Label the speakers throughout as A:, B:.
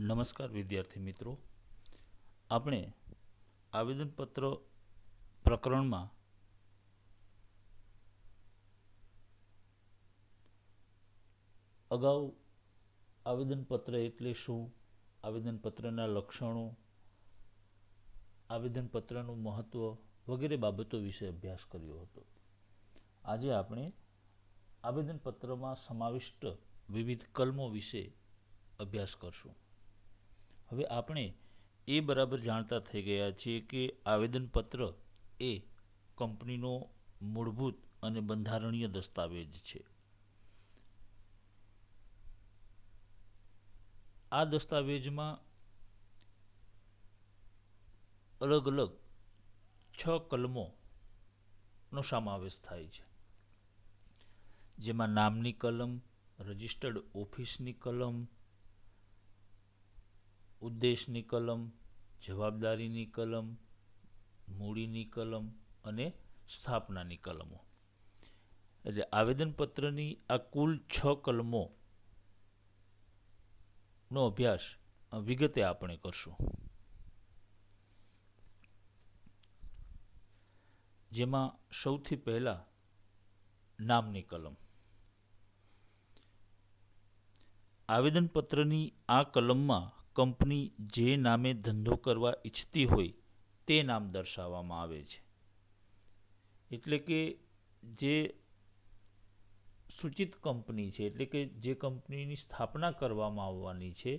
A: નમસ્કાર વિદ્યાર્થી મિત્રો, આપણે આવેદનપત્ર પ્રકરણમાં અગાઉ આવેદનપત્ર એટલે શું, આવેદનપત્રના લક્ષણો, આવેદનપત્રનું મહત્વ વગેરે બાબતો વિશે અભ્યાસ કર્યો હતો. આજે આપણે આવેદનપત્રમાં સમાવિષ્ટ વિવિધ કલમો વિશે અભ્યાસ કરશું. હવે આપણે એ બરાબર જાણતા થઈ ગયા છીએ કે આવેદનપત્ર એ કંપનીનો મૂળભૂત અને બંધારણીય દસ્તાવેજ છે. આ દસ્તાવેજમાં અલગ અલગ 6 કલમોનો સમાવેશ થાય છે, જેમાં નામની કલમ, રજિસ્ટર્ડ ઓફિસની કલમ, ઉદ્દેશની કલમ, જવાબદારીની કલમ, મૂડીની કલમ અને સ્થાપનાની કલમો. એટલે આવેદનપત્રની આ કુલ 6 કલમોનો અભ્યાસ વિગતે આપણે કરશું, જેમાં સૌથી પહેલા નામની કલમ. આવેદનપત્રની આ કલમમાં કંપની જે નામે ધંધો કરવા ઈચ્છતી હોય તે નામ દર્શાવવામાં આવે છે. એટલે કે જે સૂચિત કંપની છે, એટલે કે જે કંપનીની સ્થાપના કરવામાં આવવાની છે,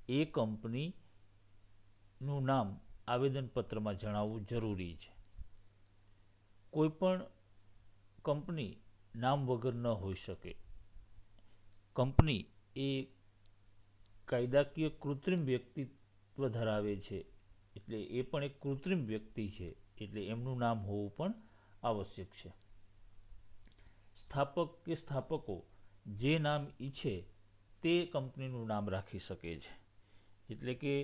A: એ કંપનીનું નામ આવેદનપત્રમાં જણાવવું જરૂરી છે. કોઈ પણ કંપની નામ વગર ન હોઈ શકે. કંપની એ કાયદાકીય કૃત્રિમ વ્યક્તિત્વ ધરાવે છે, એટલે એ પણ એક કૃત્રિમ વ્યક્તિ છે, એટલે એમનું નામ હોવું પણ આવશ્યક છે. સ્થાપક કે સ્થાપકો જે નામ ઈચ્છે તે કંપનીનું નામ રાખી શકે છે. એટલે કે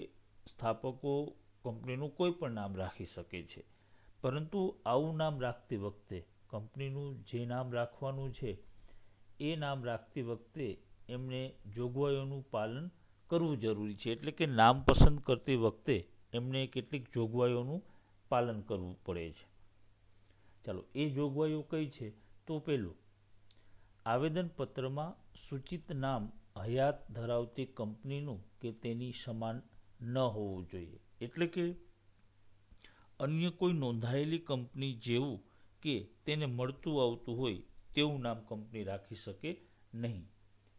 A: સ્થાપકો કંપનીનું કોઈ પણ નામ રાખી શકે છે, પરંતુ આવું નામ રાખતી વખતે કંપનીનું જે નામ રાખવાનું છે એ નામ રાખતી વખતે એમને જોગવાઈઓનું પાલન કરવું જરૂરી છે. એટલે કે નામ પસંદ કરતી વખતે એમને કેટલીક જોગવાઈઓનું પાલન કરવું પડે છે. ચાલો, એ જોગવાઈઓ કઈ છે? તો પહેલું, આવેદનપત્રમાં સૂચિત નામ હયાત ધરાવતી કંપનીનું કે તેની સમાન ન હોવું જોઈએ. એટલે કે અન્ય કોઈ નોંધાયેલી કંપની જેવું કે તેને મળતું આવતું હોય તેવું નામ કંપની રાખી શકે નહીં.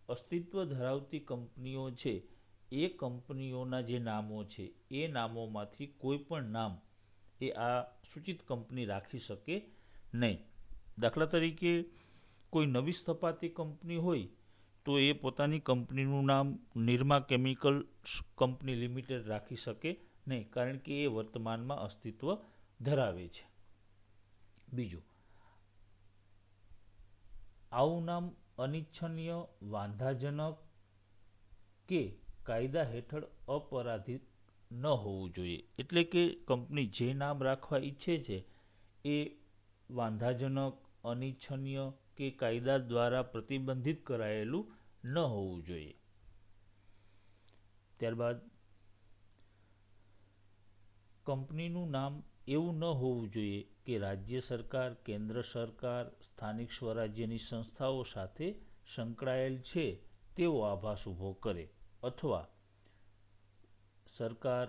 A: અસ્તિત્વ ધરાવતી કંપનીઓ છે, એ કંપનીઓના જે નામો છે એ નામોમાંથી કોઈ પણ નામ એ આ સૂચિત કંપની રાખી શકે નહીં. દાખલા તરીકે કોઈ નવી સ્થપાતી કંપની હોય તો એ પોતાની કંપનીનું નામ નિરમા કેમિકલ્સ કંપની લિમિટેડ રાખી શકે નહીં, કારણ કે એ વર્તમાનમાં અસ્તિત્વ ધરાવે છે. બીજું, આવું નામ અનિચ્છનીય, વાંધાજનક કે કાયદા હેઠળ અપરાધિત ન હોવું જોઈએ. એટલે કે કંપની જે નામ રાખવા ઈચ્છે છે એ વાંધાજનક, અનિચ્છનીય કે કાયદા દ્વારા પ્રતિબંધિત કરાયેલું ન હોવું જોઈએ. ત્યારબાદ કંપનીનું નામ એવું ન હોવું જોઈએ કે રાજ્ય સરકાર, કેન્દ્ર સરકાર, સ્થાનિક સ્વરાજ્યની સંસ્થાઓ સાથે સંકળાયેલ છે તેવો આભાસ ઊભો કરે, અથવા સરકાર,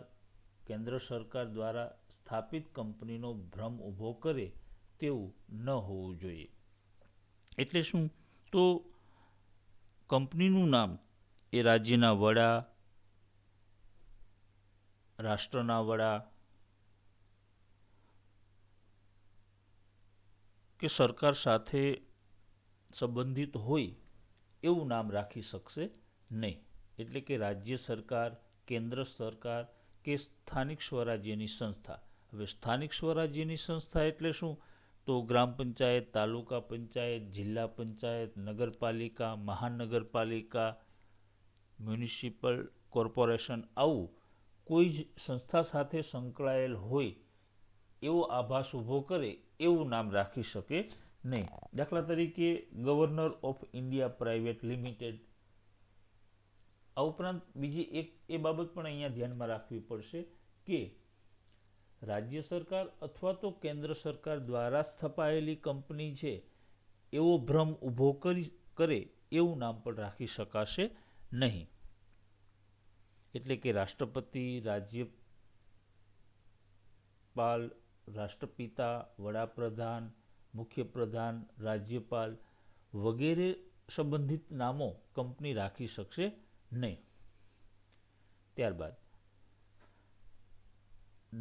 A: કેન્દ્ર સરકાર દ્વારા સ્થાપિત કંપનીનો ભ્રમ ઊભો કરે તેવું ન હોવું જોઈએ. એટલે શું? તો કંપનીનું નામ એ રાજ્યના વડા, રાષ્ટ્રના વડા કે સરકાર સાથે સંબંધિત હોય એવું નામ રાખી શકશે નહીં. એટલે કે રાજ્ય સરકાર, કેન્દ્ર સરકાર કે સ્થાનિક સ્વરાજ્યની સંસ્થા. હવે સ્થાનિક સ્વરાજ્યની સંસ્થા એટલે શું? તો ગ્રામ પંચાયત, તાલુકા પંચાયત, જિલ્લા પંચાયત, નગરપાલિકા, મહાનગરપાલિકા, મ્યુનિસિપલ કોર્પોરેશન, આવું કોઈ જ સંસ્થા સાથે સંકળાયેલ હોય એવો આભાસ ઊભો કરે એવું નામ રાખી શકે નહીં. દાખલા તરીકે governor of India private limited, આ ઉપરાંત બીજી એક એ બાબત પણ અહીંયા ધ્યાનમાં રાખવી પડશે કે રાજ્ય સરકાર અથવા તો કેન્દ્ર સરકાર દ્વારા સ્થપાયેલી કંપની છે એવો ભ્રમ ઊભો કરે એવું નામ પણ રાખી શકાશે નહીં. એટલે કે રાષ્ટ્રપતિ, રાજ્યપાલ, રાષ્ટ્રપિતા, વડાપ્રધાન, મુખ્યપ્રધાન, રાજ્યપાલ વગેરે સંબંધિત નામો કંપની રાખી શકશે નહીં. ત્યારબાદ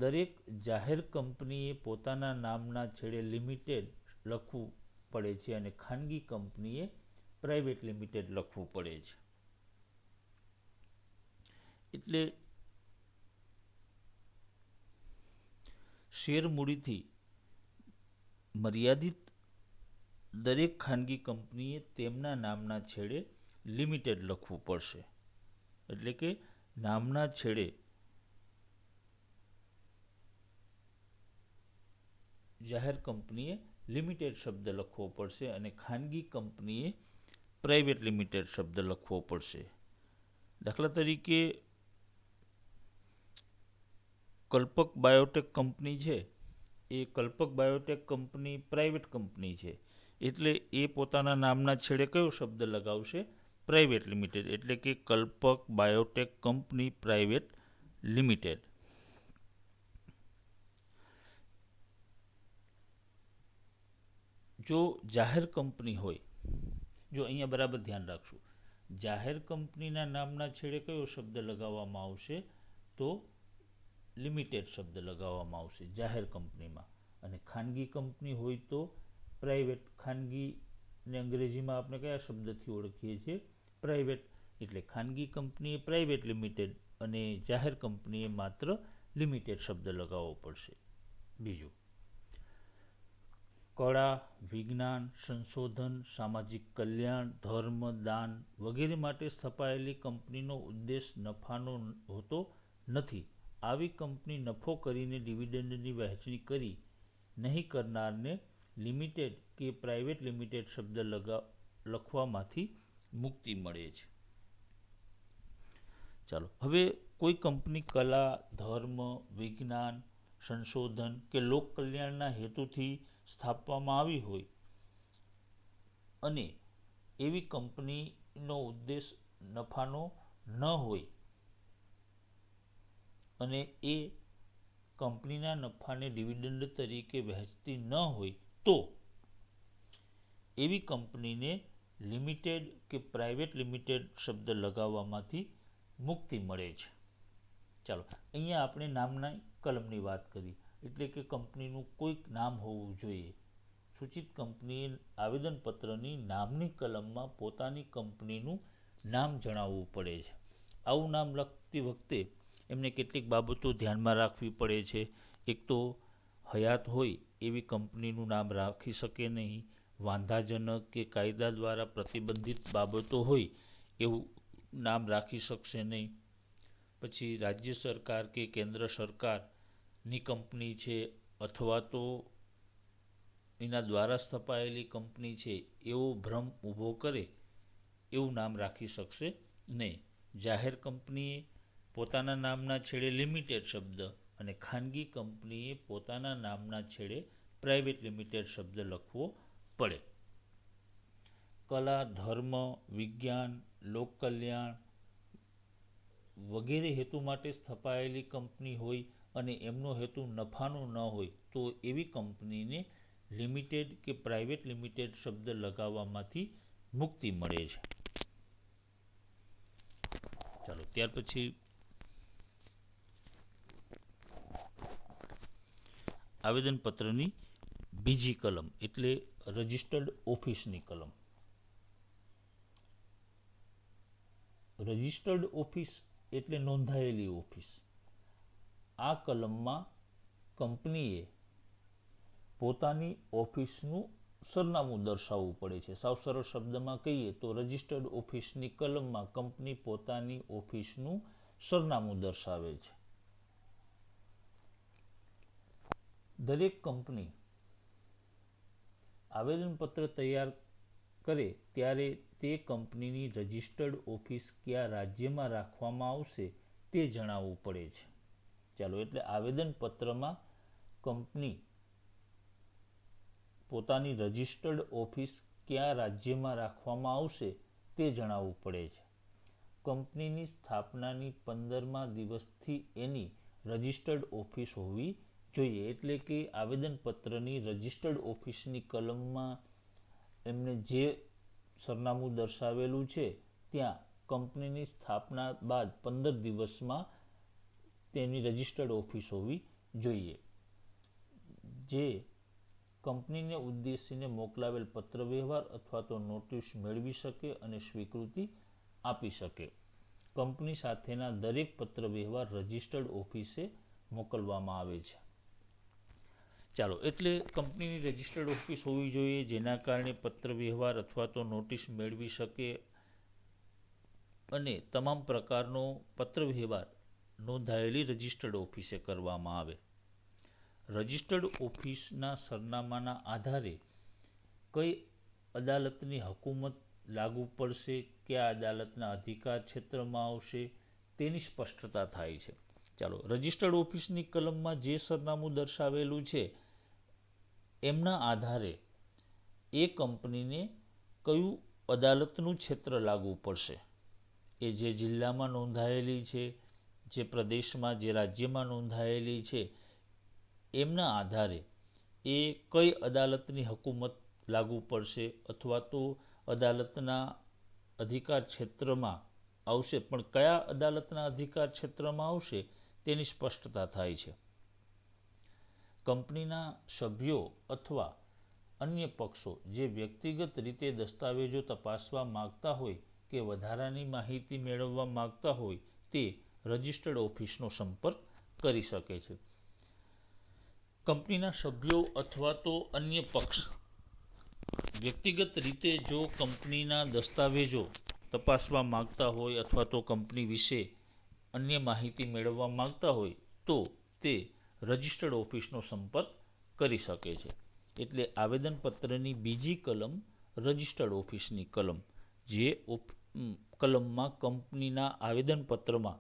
A: દરેક જાહેર કંપનીએ પોતાના નામના છેડે લિમિટેડ લખવું પડે છે અને ખાનગી કંપનીએ પ્રાઇવેટ લિમિટેડ લખવું પડે છે. એટલે શેર મૂડીથી મર્યાદિત દરેક ખાનગી કંપનીએ તેમના નામના છેડે લિમિટેડ લખવું પડશે. એટલે કે નામના છેડે જાહેર કંપનીએ લિમિટેડ શબ્દ લખવો પડશે અને ખાનગી કંપનીએ પ્રાઇવેટ લિમિટેડ શબ્દ લખવો પડશે. દાખલા તરીકે કલ્પક બાયોટેક કંપની છે, એ કલ્પક બાયોટેક કંપની પ્રાઇવેટ કંપની છે, એટલે એ પોતાના નામના છેડે કયો શબ્દ લગાવશે? Private limited. એટલે કે કલ્પક બાયોટેક કંપની પ્રાઇવેટ લિમિટેડ. જો જાહેર કંપની હોય, જો અહીંયા બરાબર ધ્યાન રાખશું, જાહેર કંપનીના નામના છેડે કયો શબ્દ લગાવવામાં આવશે? તો લિમિટેડ શબ્દ લગાવવામાં આવશે જાહેર કંપનીમાં. અને ખાનગી કંપની હોય તો પ્રાઇવેટ. ખાનગીને અંગ્રેજીમાં આપણે કયા શબ્દથી ઓળખીએ છીએ? પ્રાઇવેટ. એટલે ખાનગી કંપનીએ પ્રાઇવેટ લિમિટેડ અને જાહેર કંપનીએ માત્ર લિમિટેડ શબ્દ લગાવવો પડશે. બીજું, કળા, વિજ્ઞાન, સંશોધન, સામાજિક કલ્યાણ, ધર્મ, દાન વગેરે માટે સ્થપાયેલી કંપનીનો ઉદ્દેશ નફાનો હોતો નથી. આવી કંપની નફો કરીને ડિવિડન્ડની વહેંચણી કરી નહીં કરનારને લિમિટેડ કે પ્રાઇવેટ લિમિટેડ શબ્દ લખવામાંથી મુક્તિ મળે છે. ચાલો, હવે કોઈ કંપની કલા, ધર્મ, વિજ્ઞાન, સંશોધન કે લોક કલ્યાણના હેતુથી સ્થાપવામાં આવી હોય અને એવી કંપનીનો ઉદ્દેશ નફાનો ન હોય અને એ કંપનીના નફાને ડિવિડન્ડ તરીકે વહેંચતી ન હોય તો એવી કંપનીને લિમિટેડ કે પ્રાઇવેટ લિમિટેડ શબ્દ લગાવવામાંથી મુક્તિ મળે છે. ચાલો, અહીંયા આપણે નામના કલમની વાત કરી. એટલે કે કંપનીનું કોઈક નામ હોવું જોઈએ. સૂચિત કંપનીએ આવેદનપત્રની નામની કલમમાં પોતાની કંપનીનું નામ જણાવવું પડે છે. આવું નામ લખતી વખતે એમને કેટલીક બાબતો ધ્યાનમાં રાખવી પડે છે. એક તો હયાત હોય એવી કંપનીનું નામ રાખી શકે નહીં. વાંધાજનક કે કાયદા દ્વારા પ્રતિબંધિત બાબતો હોય એવું નામ રાખી શકશે નહીં. પછી રાજ્ય સરકાર કે કેન્દ્ર સરકારની કંપની છે અથવા તો એના દ્વારા સ્થપાયેલી કંપની છે એવો ભ્રમ ઊભો કરે એવું નામ રાખી શકશે નહીં. જાહેર કંપનીએ પોતાના નામના છેડે લિમિટેડ શબ્દ અને ખાનગી કંપનીએ પોતાના નામના છેડે પ્રાઇવેટ લિમિટેડ શબ્દ લખવો પડે. કલા, ધર્મ, વિજ્ઞાન, લોક કલ્યાણ વગેરે હેતુ માટે સ્થપાયેલી કંપની હોય અને એમનો હેતુ નફાનો ન હોય તો એવી કંપનીને લિમિટેડ કે પ્રાઇવેટ લિમિટેડ શબ્દ લગાવવામાંથી મુક્તિ મળે છે. ચાલો, ત્યાર પછી આવેદનપત્રની બીજી કલમ એટલે રજિસ્ટર્ડ ઓફિસની કલમ. રજિસ્ટર્ડ ઓફિસ એટલે નોંધાયેલી ઓફિસ. આ કલમમાં કંપનીએ પોતાની ઓફિસનું સરનામું દર્શાવવું પડે છે. સાવ સરળ શબ્દમાં કહીએ તો રજિસ્ટર્ડ ઓફિસની કલમમાં કંપની પોતાની ઓફિસનું સરનામું દર્શાવે છે. દરેક કંપની આવેદનપત્ર તૈયાર કરે ત્યારે તે કંપનીની રજિસ્ટર્ડ ઓફિસ કયા રાજ્યમાં રાખવામાં આવશે તે જણાવવું પડે છે. ચાલો, એટલે આવેદનપત્રમાં કંપની પોતાની રજિસ્ટર્ડ ઓફિસ કયા રાજ્યમાં રાખવામાં આવશે તે જણાવવું પડે છે. કંપનીની સ્થાપનાની 15મા દિવસથી એની રજિસ્ટર્ડ ઓફિસ હોવી જોઈએ. એટલે કે આવેદનપત્રની રજિસ્ટર્ડ ઓફિસની કલમમાં એમને જે સરનામું દર્શાવેલું છે ત્યાં કંપનીની સ્થાપના બાદ 15 દિવસમાં તેની રજિસ્ટર્ડ ઓફિસ હોવી જોઈએ, જે કંપનીને ઉદ્દેશીને મોકલાવેલ પત્રવ્યવહાર અથવા તો નોટિસ મેળવી શકે અને સ્વીકૃતિ આપી શકે. કંપની સાથેના દરેક પત્રવ્યવહાર રજિસ્ટર્ડ ઓફિસે મોકલવામાં આવે છે. ચાલો, એટલે કંપનીની રજિસ્ટર્ડ ઓફિસ હોવી જોઈએ, જેના કારણે પત્રવ્યવહાર અથવા તો નોટિસ મેળવી શકે અને તમામ પ્રકારનો પત્રવ્યવહાર નોંધાયેલી રજિસ્ટર્ડ ઓફિસે કરવામાં આવે. રજિસ્ટર્ડ ઓફિસના સરનામાના આધારે કઈ અદાલતની હુકુમત લાગુ પડશે, કયા અદાલતના અધિકાર ક્ષેત્રમાં આવશે તેની સ્પષ્ટતા થાય છે. ચાલો, રજિસ્ટર્ડ ઓફિસની કલમમાં જે સરનામું દર્શાવેલું છે એમના આધારે એ કંપનીને કયું અદાલતનું ક્ષેત્ર લાગુ પડશે. એ જે જિલ્લામાં નોંધાયેલી છે, જે પ્રદેશમાં, જે રાજ્યમાં નોંધાયેલી છે, એમના આધારે એ કઈ અદાલતની હુકુમત લાગુ પડશે અથવા તો અદાલતના અધિકાર ક્ષેત્રમાં આવશે. પણ કયા અદાલતના અધિકાર ક્ષેત્રમાં આવશે તેની સ્પષ્ટતા થાય છે. કંપનીના સભ્યો અથવા અન્ય પક્ષો જે વ્યક્તિગત રીતે દસ્તાવેજો તપાસવા માંગતા હોય કે વધારાની માહિતી મેળવવા માંગતા હોય તે રજિસ્ટર્ડ ઓફિસનો સંપર્ક કરી શકે છે. કંપનીના સભ્યો અથવા તો અન્ય પક્ષ વ્યક્તિગત રીતે જો કંપનીના દસ્તાવેજો તપાસવા માંગતા હોય અથવા તો કંપની વિશે અન્ય માહિતી મેળવવા માંગતા હોય તો તે રજિસ્ટર્ડ ઓફિસનો સંપર્ક કરી શકે છે. એટલે આવેદનપત્રની બીજી કલમ રજિસ્ટર્ડ ઓફિસની કલમ, જે કલમમાં કંપનીના આવેદનપત્રમાં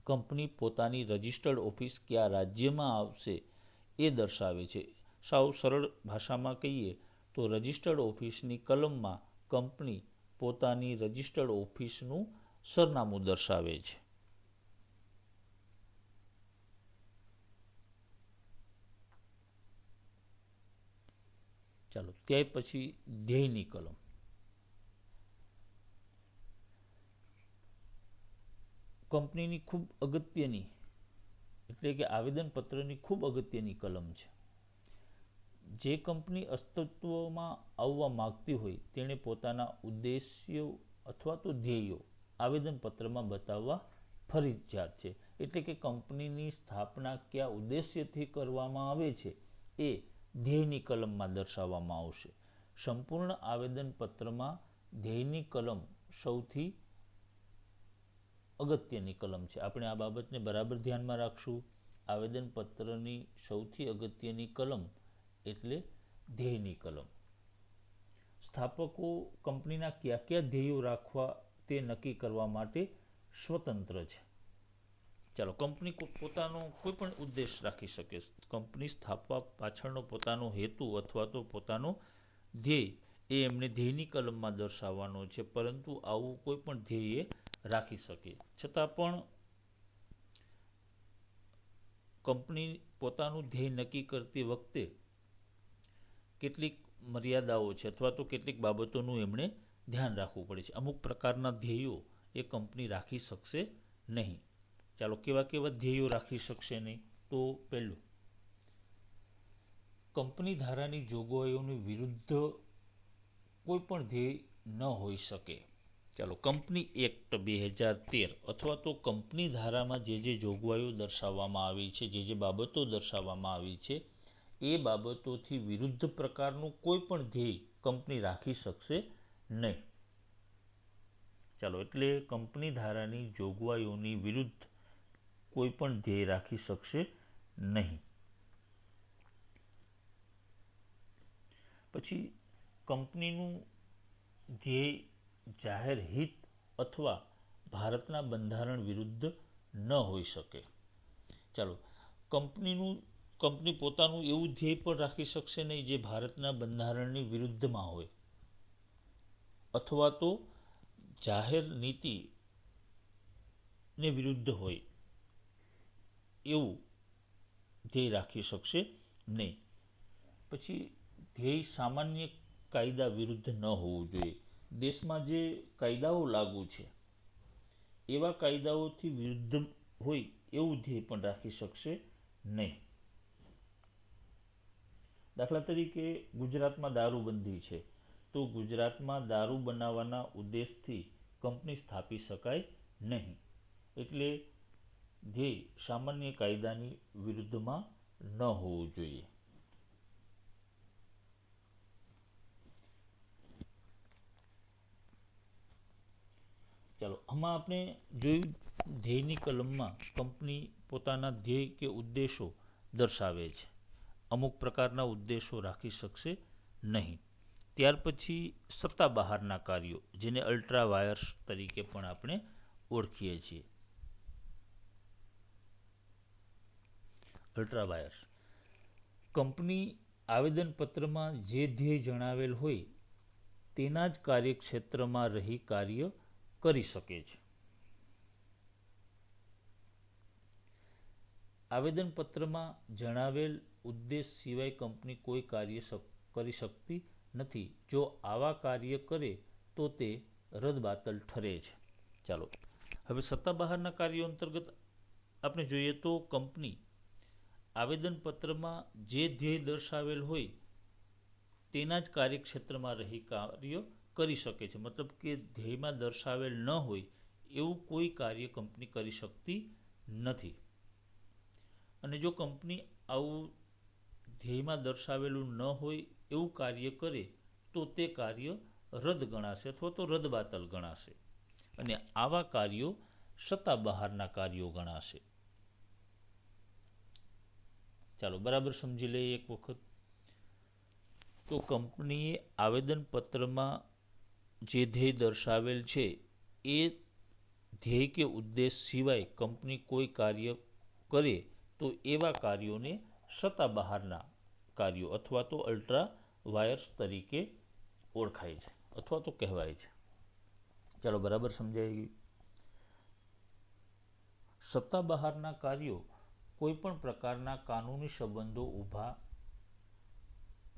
A: કંપની પોતાની રજિસ્ટર્ડ ઓફિસ કયા રાજ્યમાં આવશે એ દર્શાવે છે. સાવ સરળ ભાષામાં કહીએ તો રજિસ્ટર્ડ ઓફિસની કલમમાં કંપની પોતાની રજિસ્ટર્ડ ઓફિસનું સરનામું દર્શાવે છે. ચાલો, ત્યાર પછી ધ્યેયની કલમ. કંપનીની ખૂબ અગત્યની, એટલે કે આવેદનપત્રની ખૂબ અગત્યની કલમ છે. જે કંપની અસ્તિત્વમાં આવવા માંગતી હોય તેણે પોતાના ઉદ્દેશ્યો અથવા તો ધ્યેયો આવેદનપત્રમાં બતાવવા ફરજિયાત છે. એટલે કે કંપનીની સ્થાપના કયા ઉદ્દેશ્યથી કરવામાં આવે છે એ ધ્યેયની કલમમાં દર્શાવવામાં આવશે. સંપૂર્ણ આવેદનપત્રમાં ધ્યેયની કલમ સૌથી અગત્યની કલમ છે. આપણે આ બાબતને બરાબર ધ્યાનમાં રાખશું. આવેદનપત્રની સૌથી અગત્યની કલમ એટલે ધ્યેયની કલમ. સ્થાપકો કંપનીના કયા કયા ધ્યેયો રાખવા તે નક્કી કરવા માટે સ્વતંત્ર છે. ચાલો, કંપની પોતાનો કોઈ પણ ઉદ્દેશ રાખી શકે. કંપની સ્થાપવા પાછળનો પોતાનો હેતુ અથવા તો પોતાનો ધ્યેય એ એમને ધ્યેયની કલમમાં દર્શાવવાનો છે. પરંતુ આવું કોઈ પણ ધ્યેય રાખી શકે. છતાં પણ કંપની પોતાનું ધ્યેય નક્કી કરતી વખતે કેટલીક મર્યાદાઓ છે અથવા તો કેટલીક બાબતોનું એમણે ધ્યાન રાખવું પડે છે. અમુક પ્રકારના ધ્યેયો એ કંપની રાખી શકશે નહીં. ચાલો, કેવા કેવા ધ્યેયો રાખી શકશે નહીં? તો પહેલું, કંપની ધારાની જોગવાઈઓની વિરુદ્ધ કોઈ પણ ધ્યેય ન હોઈ શકે. ચાલો, કંપની એક્ટ 2013 અથવા તો કંપની ધારામાં જે જોગવાઈઓ દર્શાવવામાં આવી છે, જે બાબતો દર્શાવવામાં આવી છે, એ બાબતોથી વિરુદ્ધ પ્રકારનું કોઈ પણ ધ્યેય કંપની રાખી શકશે નહીં. ચાલો, એટલે કંપની ધારાની જોગવાઈઓની વિરુદ્ધ કોઈ પણ ધ્યેય રાખી શકશે નહીં. પછી કંપનીનું ધ્યેય જાહેર હિત અથવા ભારતના બંધારણ વિરુદ્ધ ન હોઈ શકે. ચાલો, કંપની પોતાનું એવું ધ્યેય પણ રાખી શકશે નહીં જે ભારતના બંધારણની વિરુદ્ધમાં હોય અથવા તો જાહેર નીતિને વિરુદ્ધ હોય એવું ધ્યેય રાખી શકશે નહીં. પછી ધ્યેય સામાન્ય કાયદા વિરુદ્ધ ન હોવું જોઈએ. દેશમાં જે કાયદાઓ લાગુ છે એવા કાયદાઓથી વિરુદ્ધ હોય એવું ધ્યેય પણ રાખી શકશે નહીં. દાખલા તરીકે ગુજરાતમાં દારૂબંધી છે તો ગુજરાતમાં દારૂ બનાવવાના ઉદ્દેશથી કંપની સ્થાપી શકાય નહીં. એટલે ધ્યેય સામાન્ય કાયદાની વિરુદ્ધમાં ન હોવું જોઈએ. ચાલો, આમાં આપણે જોયું ધ્યેયની કલમમાં કંપની પોતાના ધ્યેય કે ઉદ્દેશો દર્શાવે છે. અમુક પ્રકારના ઉદ્દેશો રાખી શકશે નહીં. ત્યાર પછી સત્તા બહારના કાર્યો, જેને અલ્ટ્રા વાયર્સ તરીકે પણ આપણે ઓળખીએ છીએ. અલ્ટ્રા વાયર્સ કંપની આવેદનપત્રમાં જે ધ્યેય જણાવેલ હોય તેના જ કાર્યક્ષેત્રમાં રહી કાર્ય કરી શકે છે. આવેદનપત્રમાં જણાવેલ ઉદ્દેશ સિવાય કંપની કોઈ કાર્ય કરી શકતી નથી. જો આવા કાર્ય કરે તો તે રદબાતલ ઠરે છે. ચાલો, હવે સત્તા બહારના કાર્યો અંતર્ગત આપણે જોઈએ તો કંપની આવેદનપત્રમાં જે ધ્યેય દર્શાવેલ હોય તેના જ કાર્યક્ષેત્રમાં રહી કાર્ય કરી શકે છે. મતલબ કે ધ્યેયમાં દર્શાવેલ ન હોય એવું કોઈ કાર્ય કંપની કરી શકતી નથી. અને જો કંપની આવું ધ્યેયમાં દર્શાવેલું ન હોય એવું કાર્ય કરે તો તે કાર્ય રદ ગણાશે અથવા તો રદબાતલ ગણાશે. અને આવા કાર્યો સત્તા બહારના કાર્યો ગણાશે. ચાલો, બરાબર સમજી લઈએ એક વખત. તો કંપનીએ આવેદનપત્રમાં જે ધ્યેય દર્શાવેલ છે એ ધ્યેય કે ઉદ્દેશ સિવાય કંપની કોઈ કાર્ય કરે તો એવા કાર્યોને સત્તા બહારના કાર્યો અથવા તો અલ્ટ્રા વાયર્સ તરીકે ઓળખાય છે અથવા તો કહેવાય છે. ચાલો, બરાબર સમજાઈ ગયું. સત્તા બહારના કાર્યો કોઈ પણ પ્રકારના કાનૂની સંબંધો ઊભા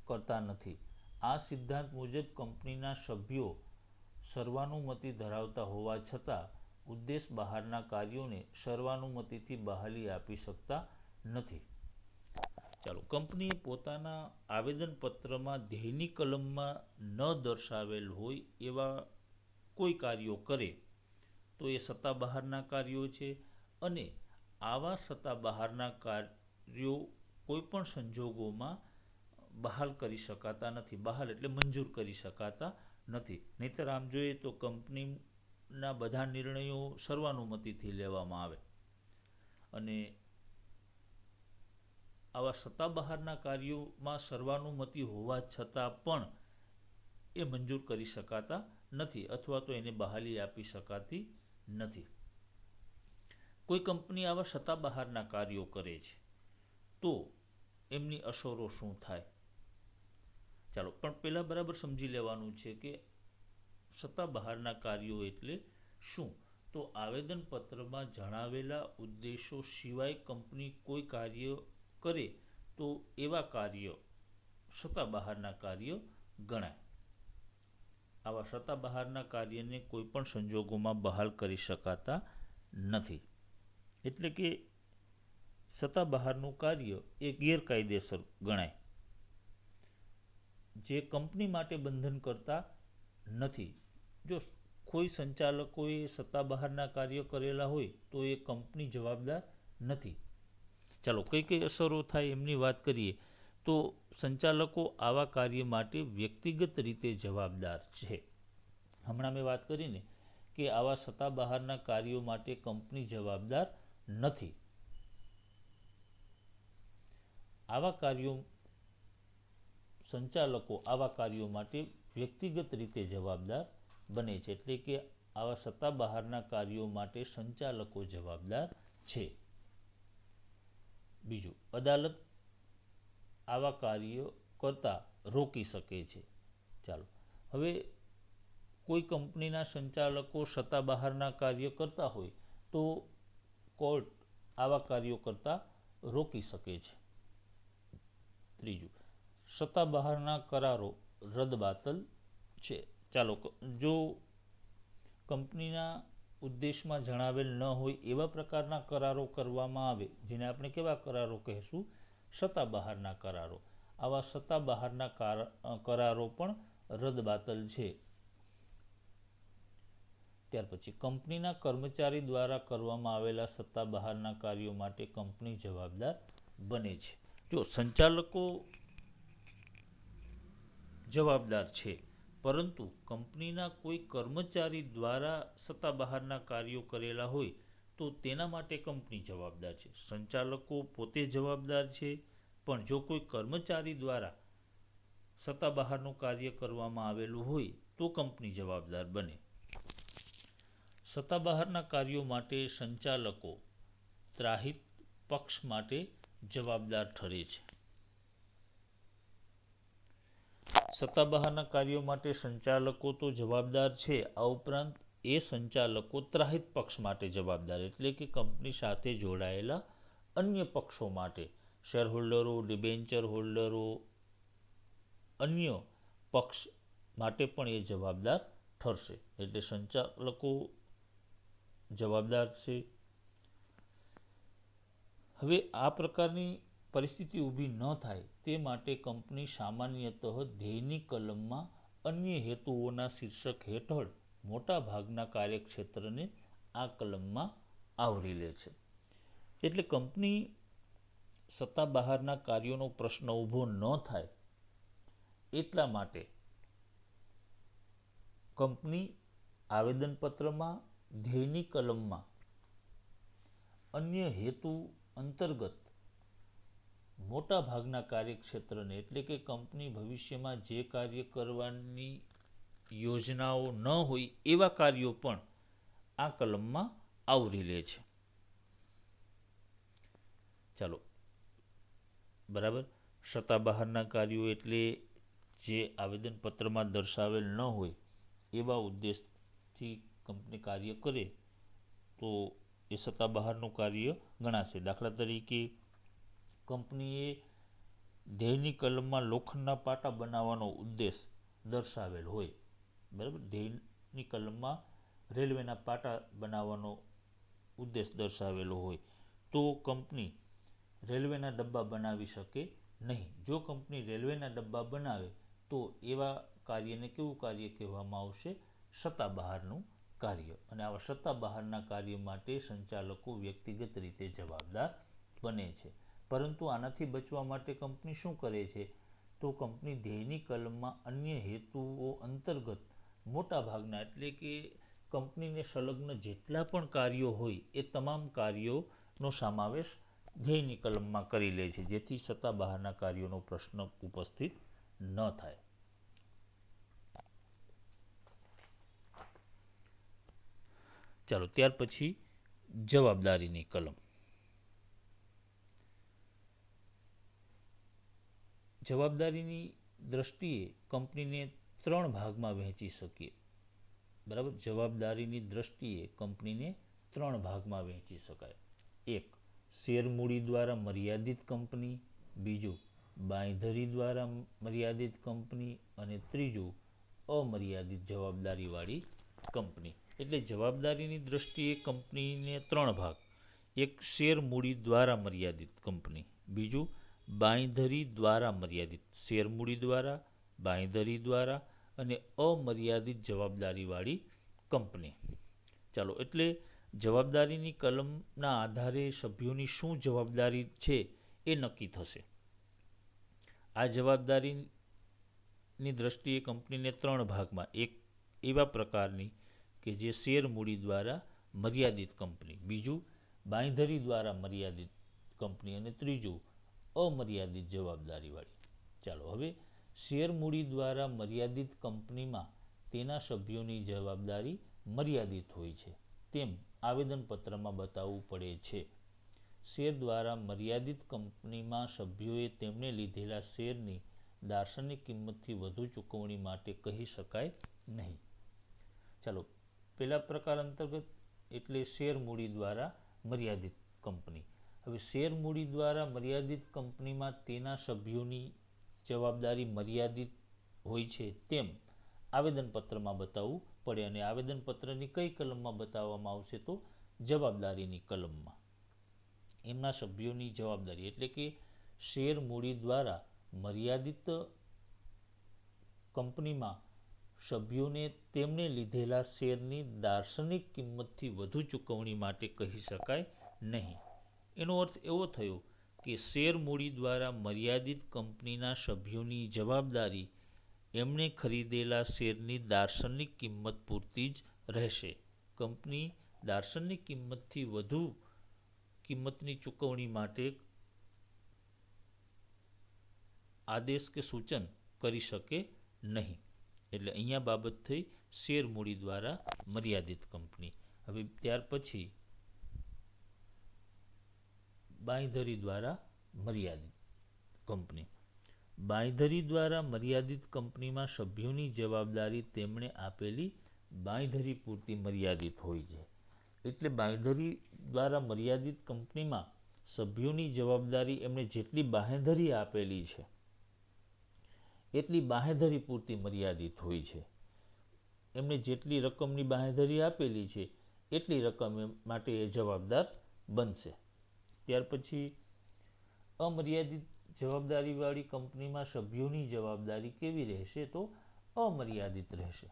A: કરતા નથી. આ સિદ્ધાંત મુજબ કંપનીના સભ્યો સર્વાનુમતિ ધરાવતા હોવા છતાં ઉદ્દેશ બહારના કાર્યોને સર્વાનુમતિથી બહાલી આપી શકતા નથી. ચાલો, કંપનીએ પોતાના આવેદનપત્રમાં ધ્યેયની કલમમાં ન દર્શાવેલ હોય એવા કોઈ કાર્યો કરે તો એ સત્તા બહારના કાર્યો છે. અને આવા સત્તા બહારના કાર્યો કોઈ પણ સંજોગોમાં બહાલ કરી શકાતા નથી. બહાલ એટલે મંજૂર કરી શકાતા નથી. નહીંતર આમ જોઈએ તો કંપનીના બધા નિર્ણયો સર્વાનુમતિથી લેવામાં આવે અને આવા સત્તા બહારના કાર્યોમાં સર્વાનુમતિ હોવા છતાં પણ એ મંજૂર કરી શકાતા નથી અથવા તો એને બહાલી આપી શકાતી નથી. કોઈ કંપની આવા સત્તા બહારના કાર્યો કરે છે તો એમની અસરો શું થાય? ચાલો, પણ પહેલાં બરાબર સમજી લેવાનું છે કે સત્તા બહારના કાર્યો એટલે શું. તો આવેદનપત્રમાં જણાવેલા ઉદ્દેશો સિવાય કંપની કોઈ કાર્ય કરે તો એવા કાર્ય સત્તા બહારના કાર્ય ગણાય. આવા સત્તા બહારના કાર્યને કોઈ પણ સંજોગોમાં બહાલ કરી શકાતા નથી. એટલે કે સત્તા બહારનું કાર્ય એ ગેરકાયદેસર ગણાય, જે કંપની માટે બંધન કરતા નથી. જો કોઈ સંચાલકોએ સત્તા બહારના કાર્ય કરેલા હોય તો એ કંપની જવાબદાર નથી. ચાલો, કઈ કઈ અસરો થાય એમની વાત કરીએ તો સંચાલકો આવા કાર્ય માટે વ્યક્તિગત રીતે જવાબદાર છે. હમણાં મેં વાત કરીને કે આવા સત્તા બહારના કાર્યો માટે કંપની જવાબદાર નથી. આવા કાર્યો સંચાલકો આવા કાર્યો માટે વ્યક્તિગત રીતે જવાબદાર બને છે, એટલે કે આવા સત્તા બહારના કાર્યો માટે સંચાલકો જવાબદાર છે. બીજું, અદાલત આવા કાર્યો કરતા રોકી શકે છે. ચાલો, હવે કોઈ કંપનીના સંચાલકો સત્તા બહારના કાર્ય કરતા હોય તો કોર્ટ આવા કાર્યો કરતા રોકી શકે છે. ત્રીજું, સત્તા બહારના કરારો રદબાતલ છે. ચાલો, જો કંપનીના ઉદ્દેશમાં જણાવેલ ન હોય એવા પ્રકારના કરારો કરવામાં આવે, જેને આપણે કેવા કરારો કહેશું? સત્તા બહારના કરારો. આવા સત્તા બહારના કરારો પણ રદબાતલ છે. ત્યાર પછી, કંપનીના કર્મચારી દ્વારા કરવામાં આવેલા સત્તા બહારના કાર્યો માટે કંપની જવાબદાર બને છે. જો સંચાલકો જવાબદાર છે, પરંતુ કંપનીના કોઈ કર્મચારી દ્વારા સત્તા બહારના કાર્યો કરેલા હોય તો તેના માટે કંપની જવાબદાર છે. સંચાલકો પોતે જવાબદાર છે, પણ જો કોઈ કર્મચારી દ્વારા સત્તા બહારનું કાર્ય કરવામાં આવેલું હોય તો કંપની જવાબદાર બને. સત્તા બહારના કાર્યો માટે સંચાલકો ત્રાહિત પક્ષ માટે જવાબદાર ઠરે છે. સત્તા બહારના કાર્યો માટે સંચાલકો તો જવાબદાર છે, આ ઉપરાંત એ સંચાલકો ત્રાહિત પક્ષ માટે જવાબદાર, એટલે કે કંપની સાથે જોડાયેલા અન્ય પક્ષો માટે, શેરહોલ્ડરો, ડિબેન્ચર હોલ્ડરો, અન્ય પક્ષ માટે પણ એ જવાબદાર ઠરશે. એટલે સંચાલકો જવાબદાર છે. હવે આ પ્રકારની પરિસ્થિતિ ઊભી ન થાય તે માટે કંપની સામાન્યતઃ ધ્યેયની કલમમાં અન્ય હેતુઓના શીર્ષક હેઠળ મોટા ભાગના કાર્યક્ષેત્રને આ કલમમાં આવરી લે છે. એટલે કંપની સત્તા બહારના કાર્યોનો પ્રશ્ન ઊભો ન થાય એટલા માટે કંપની આવેદનપત્રમાં ધ્યેયની કલમમાં અન્ય હેતુ અંતર્ગત મોટા ભાગના કાર્યક્ષેત્રને, એટલે કે કંપની ભવિષ્યમાં જે કાર્ય કરવાની યોજનાઓ ન હોય એવા કાર્યો પણ આ કલમમાં આવરી લે છે. ચાલો, બરાબર. સત્તા બહારના કાર્યો એટલે જે આવેદનપત્રમાં દર્શાવેલ ન હોય એવા ઉદ્દેશથી કંપની કાર્ય કરે તો એ સત્તા બહારનું કાર્ય ગણાશે. દાખલા તરીકે, કંપનીએ ધ્યેયની કલમમાં લોખંડના પાટા બનાવવાનો ઉદ્દેશ દર્શાવેલ હોય, બરાબર. ધ્યેયની કલમમાં રેલવેના પાટા બનાવવાનો ઉદ્દેશ દર્શાવેલો હોય તો કંપની રેલવેના ડબ્બા બનાવી શકે નહીં. જો કંપની રેલવેના ડબ્બા બનાવે તો એવા કાર્યને કેવું કાર્ય કહેવામાં આવશે? સત્તા બહારનું કાર્ય. અને આવા સત્તા બહારના કાર્ય માટે સંચાલકો વ્યક્તિગત રીતે જવાબદાર બને છે. પરંતુ આનાથી બચવા માટે કંપની શું કરે છે? તો કંપની ધ્યેયની કલમમાં અન્ય હેતુઓ અંતર્ગત મોટા ભાગના, એટલે કે કંપનીને સંલગ્ન જેટલા પણ કાર્યો હોય એ તમામ કાર્યોનો સમાવેશ ધ્યેયની કલમમાં કરી લે છે, જેથી સત્તા બહારના કાર્યોનો પ્રશ્ન ઉપસ્થિત ન થાય. ચાલો, ત્યાર પછી જવાબદારીની કલમ. જવાબદારીની દ્રષ્ટિએ કંપનીને 3 ભાગમાં વહેંચી શકીએ, બરાબર. જવાબદારીની દ્રષ્ટિએ કંપનીને 3 ભાગમાં વહેંચી શકાય. એક, શેર મૂડી દ્વારા મર્યાદિત કંપની. બીજું, બાંયધરી દ્વારા મર્યાદિત કંપની. અને ત્રીજું, અમર્યાદિત જવાબદારીવાળી કંપની. એટલે જવાબદારીની દ્રષ્ટિએ કંપનીને 3 ભાગ. એક, શેર મૂડી દ્વારા મર્યાદિત કંપની. બીજું, બાંયધરી દ્વારા મર્યાદિત, શેર મૂડી દ્વારા, બાંયધરી દ્વારા અને અમર્યાદિત જવાબદારીવાળી કંપની. ચાલો, એટલે જવાબદારીની કલમના આધારે સભ્યોની શું જવાબદારી છે એ નક્કી થશે. આ જવાબદારીની દ્રષ્ટિએ કંપનીને 3 ભાગમાં, એક એવા પ્રકારની કે જે શેર મૂડી દ્વારા મર્યાદિત કંપની, બીજું બાંયધરી દ્વારા મર્યાદિત કંપની અને ત્રીજું અમર્યાદિત જવાબદારીવાળી. ચાલો, હવે શેર મૂડી દ્વારા મર્યાદિત કંપનીમાં તેના સભ્યોની જવાબદારી મર્યાદિત હોય છે તેમ આવેદનપત્રમાં બતાવવું પડે છે. શેર દ્વારા મર્યાદિત કંપનીમાં સભ્યોએ તેમને લીધેલા શેરની દાર્શનિક કિંમતથી વધુ ચૂકવણી માટે કહી શકાય નહીં. ચાલો, પહેલા પ્રકાર અંતર્ગત એટલે શેર મૂડી દ્વારા મર્યાદિત કંપની. હવે શેર મૂડી દ્વારા મર્યાદિત કંપનીમાં તેના સભ્યોની જવાબદારી મર્યાદિત હોય છે તેમ આવેદનપત્રમાં બતાવવું પડે, અને આવેદનપત્રની કઈ કલમમાં બતાવવામાં આવશે? તો જવાબદારીની કલમમાં. એમના સભ્યોની જવાબદારી એટલે કે શેર મૂડી દ્વારા મર્યાદિત કંપનીમાં સભ્યોને તેમને લીધેલા શેરની દાર્શનિક કિંમતથી વધુ ચૂકવણી માટે કહી શકાય નહીં. એનો અર્થ એવો થયો કે શેર મૂડી દ્વારા મર્યાદિત કંપનીના સભ્યોની જવાબદારી એમણે ખરીદેલા શેરની દાર્શનિક કિંમત પૂરતી જ રહેશે. કંપની દાર્શનિક કિંમતથી વધુ કિંમતની ચૂકવણી માટે આદેશ કે સૂચન કરી શકે નહીં. એટલે અહીંયા બાબત થઈ શેર મૂડી દ્વારા મર્યાદિત કંપની. હવે ત્યાર પછી બાંયધરી દ્વારા મર્યાદિત કંપની. બાંયધરી દ્વારા મર્યાદિત કંપનીમાં સભ્યોની જવાબદારી તેમણે આપેલી બાંયધરી પૂરતી મર્યાદિત હોય છે. એટલે બાંયધરી દ્વારા મર્યાદિત કંપનીમાં સભ્યોની જવાબદારી એમણે જેટલી બાંહેધરી આપેલી છે એટલી બાંહેધરી પૂરતી મર્યાદિત હોય છે. એમણે જેટલી રકમની બાંહેધરી આપેલી છે એટલી રકમ માટે એ જવાબદાર બનશે. ત્યાર પછી અમર્યાદિત જવાબદારીવાળી કંપનીમાં સભ્યોની જવાબદારી કેવી રહેશે? તો અમર્યાદિત રહેશે.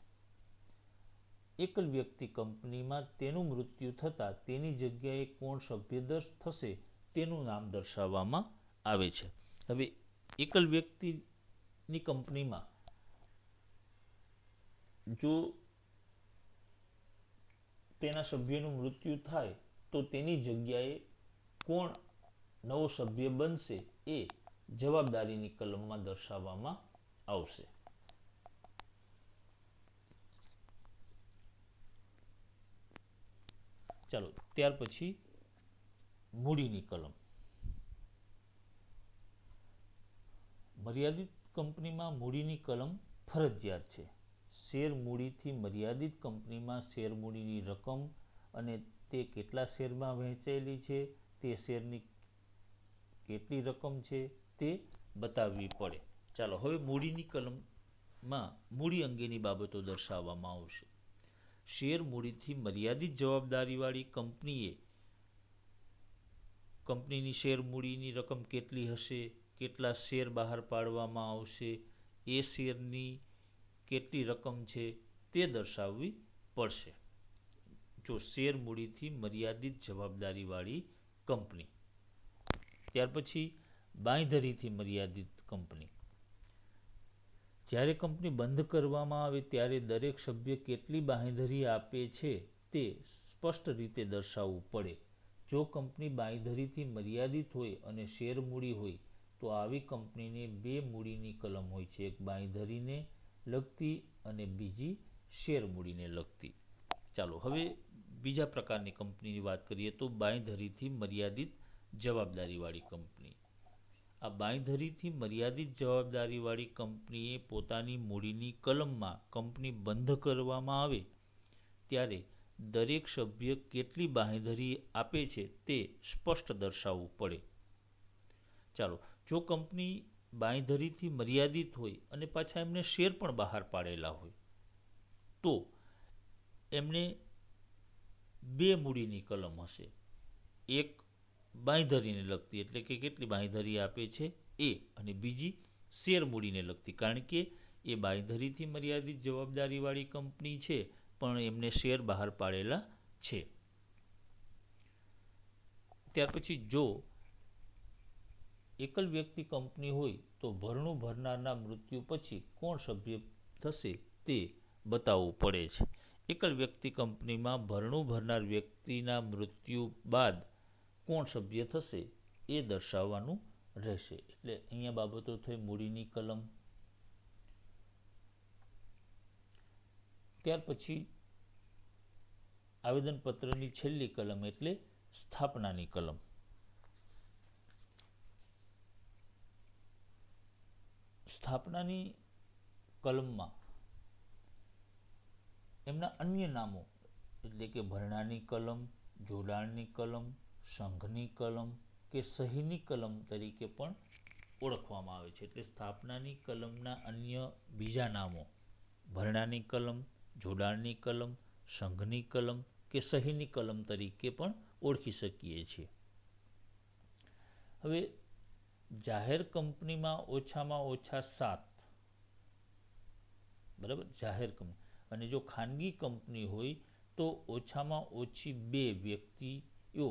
A: એકલ વ્યક્તિ કંપનીમાં તેનું મૃત્યુ થતાં તેની જગ્યાએ કોણ સભ્ય થશે તેનું નામ દર્શાવવામાં આવે છે. હવે એકલ વ્યક્તિની કંપનીમાં જો તેના સભ્યનું મૃત્યુ થાય તો તેની જગ્યાએ કોણ નવો સભ્ય બનશે એ જવાબદારીની કલમમાં દર્શાવવામાં આવશે. ચાલો, ત્યાર પછી મૂડીની કલમ. મર્યાદિત કંપનીમાં મૂડીની કલમ ફરજિયાત છે. શેર મૂડીથી મર્યાદિત કંપનીમાં શેર મૂડીની રકમ અને તે કેટલા શેરમાં વહેંચાયેલી છે, તે શેરની કેટલી રકમ છે તે બતાવવી પડે. ચાલો, હવે મૂડીની કલમમાં મૂડી અંગેની બાબતો દર્શાવવામાં આવશે. શેર મૂડીથી મર્યાદિત જવાબદારીવાળી કંપનીની શેર મૂડીની રકમ કેટલી હશે, કેટલા શેર બહાર પાડવામાં આવશે, એ શેરની કેટલી રકમ છે તે દર્શાવવી પડશે. જો શેર મૂડીથી મર્યાદિત જવાબદારીવાળી કંપની. ત્યાર પછી બાંયધરીથી મર્યાદિત કંપની. જ્યારે કંપની બંધ કરવામાં આવે ત્યારે દરેક સભ્ય કેટલી બાંયધરી આપે છે તે સ્પષ્ટ રીતે દર્શાવવું પડે. જો કંપની બાંયધરીથી મર્યાદિત હોય અને શેર મૂડી હોય તો આવી કંપનીને બે મૂડીની કલમ હોય છે, એક બાંયધરીને લગતી અને બીજી શેર મૂડીને લગતી. ચાલો, હવે બીજા પ્રકારની કંપનીની વાત કરીએ તો બાંયધરીથી મર્યાદિત જવાબદારીવાળી કંપની. આ બાંયધરીથી મર્યાદિત જવાબદારીવાળી કંપનીએ પોતાની મૂડીની કલમમાં કંપની બંધ કરવામાં આવે ત્યારે દરેક સભ્ય કેટલી બાંયધરી આપે છે તે સ્પષ્ટ દર્શાવવું પડે. ચાલો, જો કંપની બાંયધરીથી મર્યાદિત હોય અને પાછા એમને શેર પણ બહાર પાડેલા હોય તો એમને બે મૂડીની કલમ હશે. એક બાંયધરીને લગતી એટલે કે કેટલી બાંયધરી આપે છે એ, અને બીજી શેર મૂડીને લગતી, કારણ કે એ બાંયધરીથી મર્યાદિત જવાબદારીવાળી કંપની છે પણ એમને શેર બહાર પાડેલા છે. ત્યાર પછી જો એકલ વ્યક્તિ કંપની હોય તો ભરણું ભરનારના મૃત્યુ પછી કોણ સભ્ય થશે તે બતાવવું પડે છે. એકલ વ્યક્તિ કંપનીમાં ભરણું ભરનાર વ્યક્તિના મૃત્યુ બાદ કોણ સભ્ય થશે એ દર્શાવવાનું રહેશે. એટલે અહીંયા બાબતો થઈ મૂડીની કલમ, ત્યાર પછી આવેદનપત્રની છેલ્લી કલમ એટલે સ્થાપનાની કલમ. સ્થાપનાની કલમમાં એમના અન્ય નામો એટલે કે ભરણાની કલમ, જોડાણની કલમ, સંઘની કલમ કે સહીની કલમ તરીકે પણ ઓળખવામાં આવે છે. એટલે સ્થાપનાની કલમના અન્ય બીજા નામો ભરણાની કલમ, જોડાણની કલમ, સંઘની કલમ કે સહીની કલમ તરીકે પણ ઓળખી શકીએ છીએ. હવે જાહેર કંપનીમાં ઓછામાં ઓછા 7, બરાબર, જાહેર કંપની, અને જો ખાનગી કંપની હોય તો ઓછામાં ઓછી 2 વ્યક્તિઓ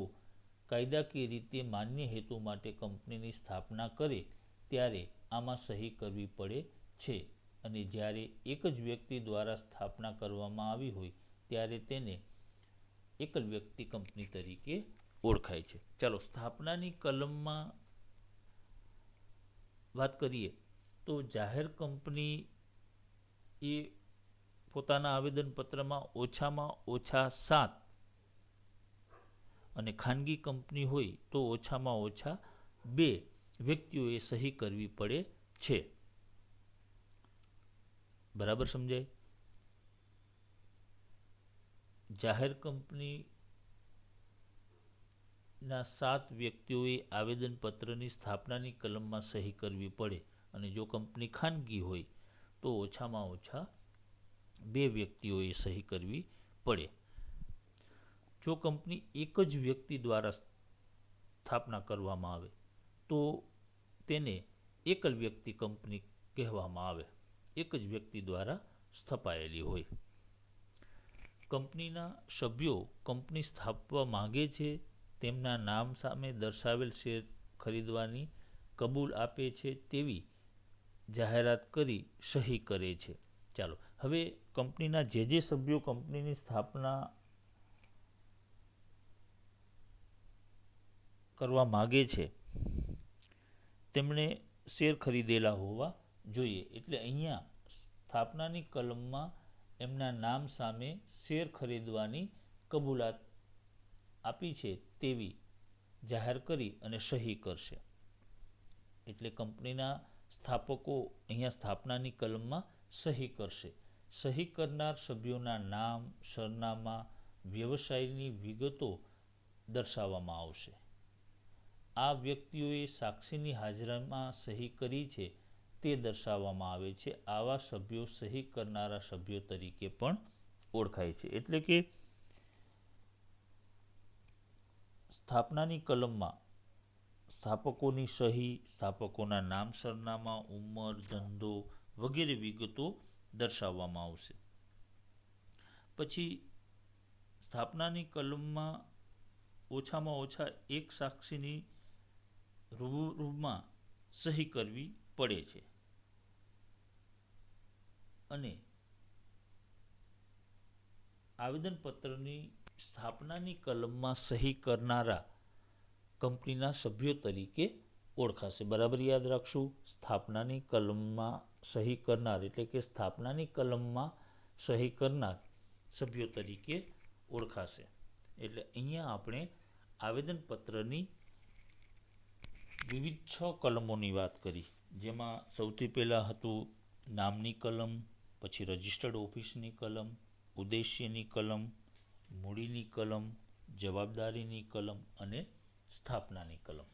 A: કાયદાકીય રીતે માન્ય હેતુ માટે કંપનીની સ્થાપના કરે ત્યારે આમાં સહી કરવી પડે છે. અને જ્યારે એક જ વ્યક્તિ દ્વારા સ્થાપના કરવામાં આવી હોય ત્યારે તેને એકલ વ્યક્તિ કંપની તરીકે ઓળખાય છે. ચાલો સ્થાપનાની કલમમાં વાત કરીએ તો જાહેર કંપની એ પોતાના આવેદનપત્રમાં ઓછામાં ઓછા 7 અને ખાનગી કંપની હોય તો ઓછામાં ઓછા 2 વ્યક્તિઓએ સહી કરવી પડે છે. બરાબર સમજાય? જાહેર કંપનીના 7 વ્યક્તિઓએ આવેદનપત્રની સ્થાપનાની કલમમાં સહી કરવી પડે અને જો કંપની ખાનગી હોય તો ઓછામાં ઓછા 2 વ્યક્તિઓએ સહી કરવી પડે. જો કંપની એક જ વ્યક્તિ દ્વારા સ્થાપના કરવામાં આવે તો તેને એકલ વ્યક્તિ કંપની કહેવામાં આવે. એક જ વ્યક્તિ દ્વારા સ્થપાયેલી હોય. કંપનીના સભ્યો કંપની સ્થાપવા માંગે છે તેમના નામ સામે દર્શાવેલ શેર ખરીદવાની કબૂલ આપે છે તેવી જાહેરાત કરી સહી કરે છે. ચાલો હવે કંપનીના જે સભ્યો કંપનીની સ્થાપના કરવા માગે છે તેમણે શેર ખરીદેલા હોવા જોઈએ. એટલે અહીંયા સ્થાપનાની કલમમાં એમના નામ સામે શેર ખરીદવાની કબૂલાત આપી છે તેવી જાહેર કરી અને સહી કરશે. એટલે કંપનીના સ્થાપકો અહીંયા સ્થાપનાની કલમમાં સહી કરશે. સહી કરનાર સભ્યોના નામ, સરનામા, વ્યવસાયની વિગતો દર્શાવવામાં આવશે. આ વ્યક્તિઓએ સાક્ષીની હાજરીમાં સહી કરી છે તે દર્શાવવામાં આવે છે. આવા સભ્યો સહી કરનારા સભ્યો તરીકે પણ ઓળખાય છે. એટલે કે સ્થાપનાની કલમમાં સ્થાપકોની સહી, સ્થાપકોના નામ, સરનામા, ઉંમર, ધંધો વગેરે વિગતો દર્શાવવામાં આવશે. પછી સ્થાપનાની કલમમાં ઓછામાં ઓછા એક સાક્ષીની રૂબરૂમાં સહી કરવી પડે છે. અને આવેદનપત્રની સ્થાપનાની કલમમાં સહી કરનારા કંપનીના સભ્યો તરીકે ઓળખાશે. બરાબર યાદ રાખશું. સ્થાપનાની કલમમાં સહી કરનાર એટલે કે સ્થાપનાની કલમમાં સહી કરનાર સભ્યો તરીકે ઓળખાશે. એટલે અહીંયા આપણે આવેદનપત્રની વિવિધ 6 કલમોની વાત કરી. જેમાં સૌથી પહેલાં હતું નામની કલમ, પછી રજિસ્ટર્ડ ઓફિસની કલમ, ઉદ્દેશ્યની કલમ, મૂડીની કલમ, જવાબદારીની કલમ અને સ્થાપનાની કલમ.